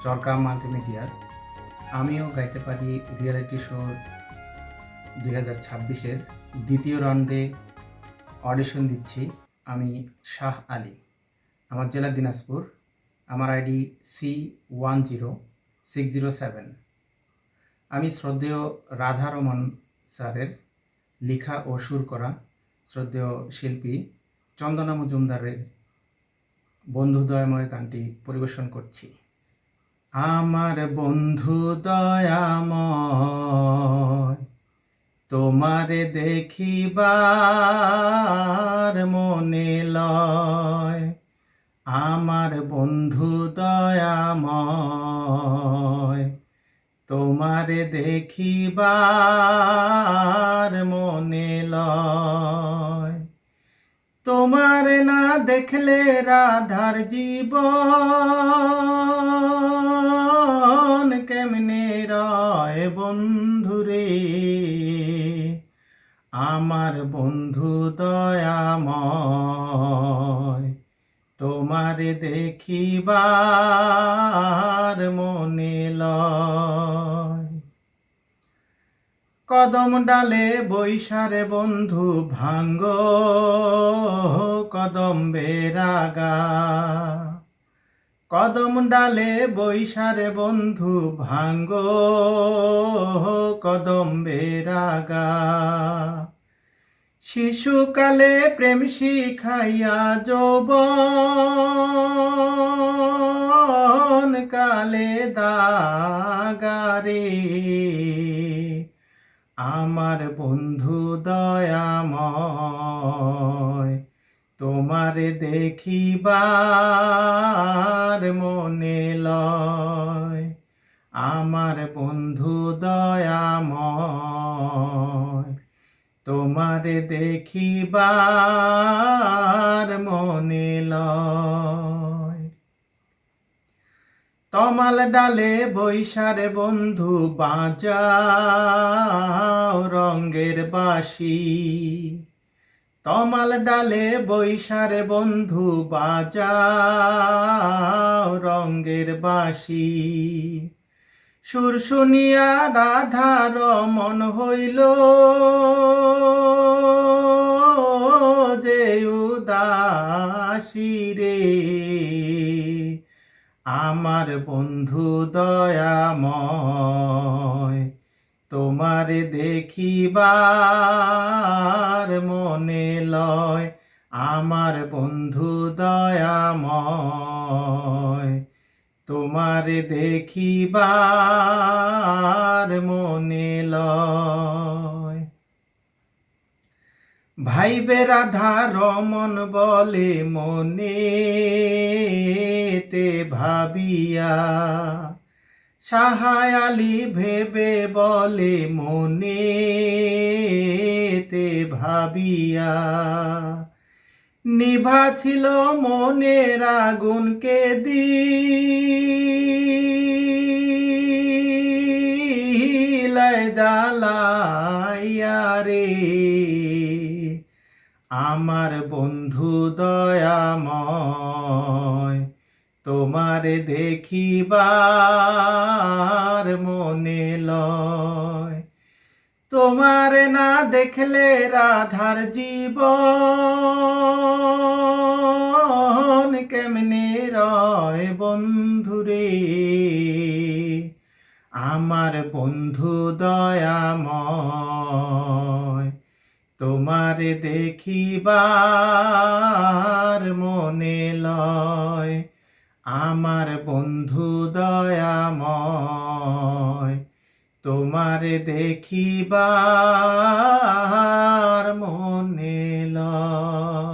চরকা মাল্টিমিডিয়ার। আমিও গাইতে পারি রিয়েলিটি শো 2026-এর দ্বিতীয় রাউন্ডে অডিশন দিচ্ছি। আমি শাহ আলী, আমার জেলা দিনাজপুর, আমার আইডি C10607। আমি শ্রদ্ধেয় রাধা রমন স্যারের লেখা ও সুর করা শ্রদ্ধেয় শিল্পী চন্দনা মজুমদারের বন্ধুদয়ময় গানটি পরিবেশন করছি। আমার বন্ধু দয়াময়, তোমারে দেখিবার মনে লয়। আমার বন্ধু দয়াময়, তোমারে দেখিবার মনে লয়। তোমার না দেখলে রাধার জীবন কেমনে রয় বন্ধুরে। আমার বন্ধু দয়াময়, তোমারে দেখিবার মনে লয়। কদম ডালে বৈশারে বন্ধু ভাঙ্গ কদম বেরাগা। কদম ডালে বৈশারে বন্ধু ভাঙ্গ কদম বেরাগা। শিশুকালে প্রেম শিখাইয়া যৌবন কালে দাগারে। আমার বন্ধু দয়াময়, তোমারে দেখিবার মনে লয়। আমার বন্ধু দয়াময়, তোমারে দেখিবার মনে লয়। তমাল ডালে বৈশারে বন্ধু বাজাও রঙ্গের বাঁশি। তমাল ডালে বৈশারে বন্ধু বাজাও রঙ্গের বাঁশি। সুর শুনিয়া রাধার মন হইল যে উদাসী রে। আমার বন্ধু দয়াময়, তোমারে দেখিবার মনে লয়। আমার বন্ধু দয়াময়, তোমারে দেখিবার মনে লয়। ভাইবে রাধা রমন বলে মনেতে ভাবিয়া। শাহ আলী ভেবে বলে মনেতে ভাবিয়া। নিভা ছিল মনের আগুনকে দিলাই জ্বালাইয়া রে। আমার বন্ধু দয়াময়, তোমারে দেখিবার মনে লয়। তোমারে না দেখলে রাধার জীবন কেমনে রয় বন্ধুরে। আমার বন্ধু দয়াময়, তোমারে দেখিবার মনে লয়। আমার বন্ধু দয়াময়, তোমারে দেখিবার মনে লয়।